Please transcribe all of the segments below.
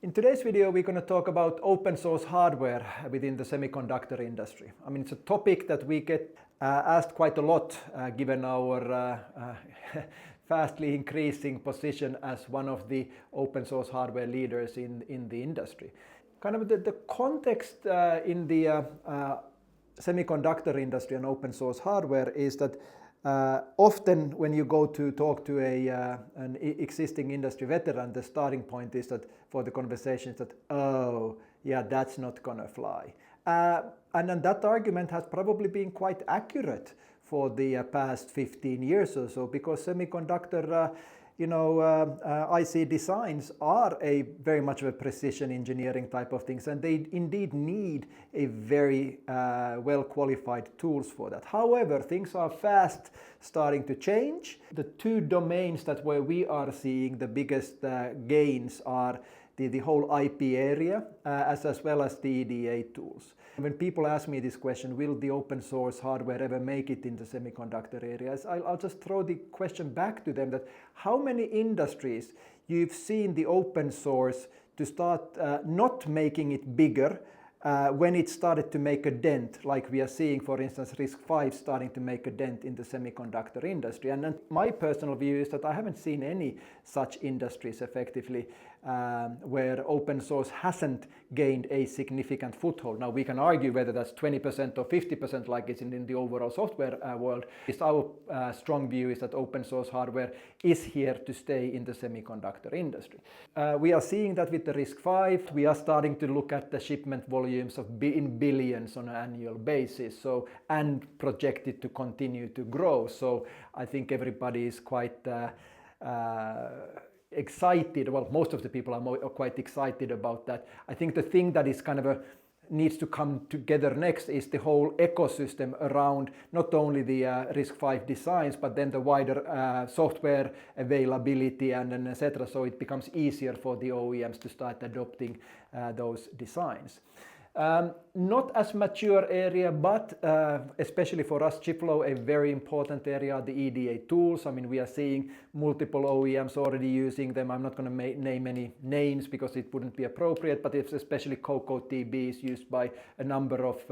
In today's video, we're going to talk about open source hardware within the semiconductor industry. I mean, it's a topic that we get asked quite a lot given our fastly increasing position as one of the open source hardware leaders in the industry. Kind of the context in the semiconductor industry and open source hardware is that often when you go to talk to an existing industry veteran, the starting point is that for the conversation is that, oh, yeah, that's not gonna fly. And then that argument has probably been quite accurate for the past 15 years or so, because semiconductor IC designs are a very much of a precision engineering type of things, and they indeed need a very well qualified tools for that. However, things are fast starting to change. The two domains that where we are seeing the biggest gains are the whole IP area as well as the EDA tools. When people ask me this question, will the open source hardware ever make it in the semiconductor areas, I'll just throw the question back to them that how many industries you've seen the open source to start not making it bigger when it started to make a dent, like we are seeing, for instance, RISC-V starting to make a dent in the semiconductor industry. And then my personal view is that I haven't seen any such industries effectively where open source hasn't gained a significant foothold. Now we can argue whether that's 20% or 50% like it's in the overall software world. Our strong view is that open source hardware is here to stay in the semiconductor industry. We are seeing that with the RISC-V. We are starting to look at the shipment volumes in billions on an annual basis, so, and projected to continue to grow. So I think everybody is quite excited. Well, most of the people are quite excited about that. I think the thing that is kind of needs to come together next is the whole ecosystem around not only the RISC-V designs, but then the wider software availability and then etc. So it becomes easier for the OEMs to start adopting those designs. Not as mature area, but especially for us, ChipFlow, a very important area, the EDA tools. I mean, we are seeing multiple OEMs already using them. I'm not going to name any names because it wouldn't be appropriate, but it's especially CocoTB is used by a number of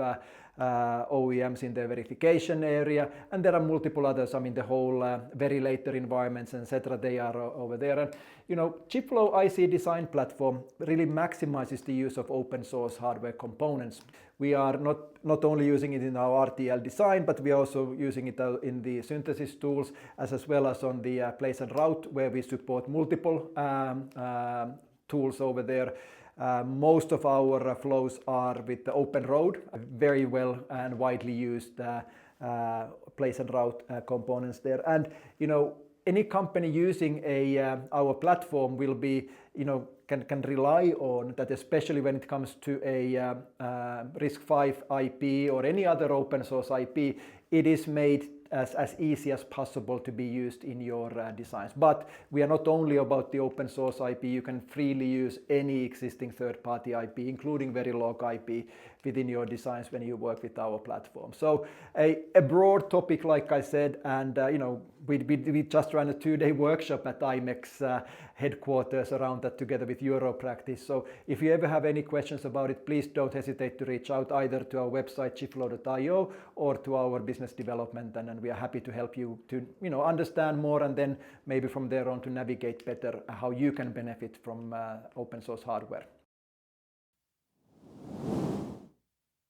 OEMs in the verification area, and there are multiple others. I mean, the whole very later environments, etc. They are over there. And you know, ChipFlow IC design platform really maximizes the use of open source hardware components. We are not only using it in our RTL design, but we are also using it in the synthesis tools as well as on the place and route, where we support multiple tools over there. Most of our flows are with the open road, very well and widely used place and route components there. And you know, any company using our platform will be, you know, can rely on that, especially when it comes to a RISC-V IP or any other open source IP. It is made as easy as possible to be used in your designs. But we are not only about the open source IP. You can freely use any existing third-party IP, including Verilog IP, within your designs when you work with our platform. So a broad topic, like I said, and you know, we just ran a 2-day workshop at IMEX headquarters around that together with Europractice. So if you ever have any questions about it, please don't hesitate to reach out either to our website chipflow.io or to our business development, and we are happy to help you to, you know, understand more, and then maybe from there on to navigate better how you can benefit from open source hardware.